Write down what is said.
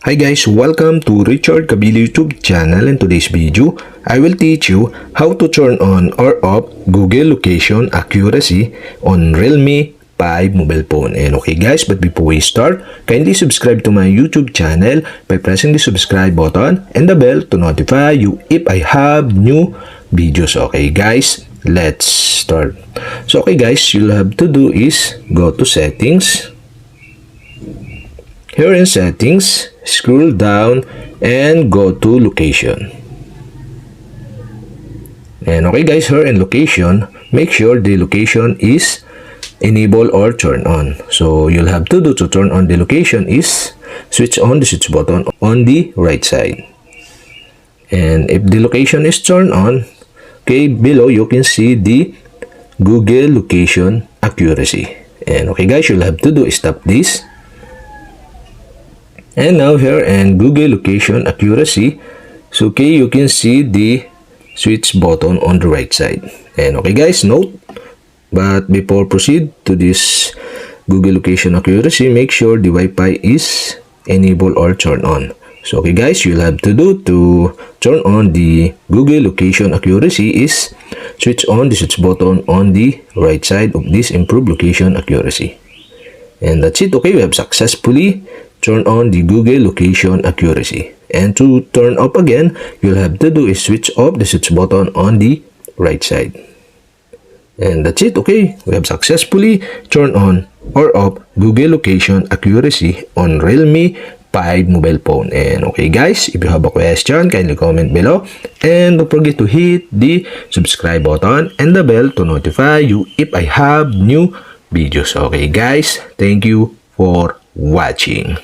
Hi guys, welcome to Richard Cabile YouTube channel. In today's video, I will teach you how to turn on or off Google location accuracy on Realme 5 mobile phone. And okay guys, but before we start, kindly subscribe to my YouTube channel by pressing the subscribe button and the bell to notify you if I have new videos. Okay guys, let's start. So okay guys, you'll have to do is go to settings. Here in settings, scroll down and go to location. And okay guys, here in location, make sure the location is enable or turn on. So you'll have to do to turn on the location is switch on the switch button on the right side. And if the location is turned on, okay, below you can see the Google location accuracy. And okay guys, you'll have to do is tap this. And now here in Google location accuracy, so okay, you can see the switch button on the right side. And okay guys, note, but before proceed to this Google location accuracy, make sure the Wi-Fi is enabled or turned on. So okay guys, you'll have to do to turn on the Google location accuracy is switch on the switch button on the right side of this improved location accuracy. And that's it. Okay, we have successfully turned on the Google location accuracy. And to turn off again, you'll have to do is switch off the switch button on the right side. And that's it. Okay, we have successfully turned on or off Google location accuracy on Realme 5 mobile phone. And okay guys, if you have a question, kindly comment below. And don't forget to hit the subscribe button and the bell to notify you if I have new videos. Okay guys, thank you for watching.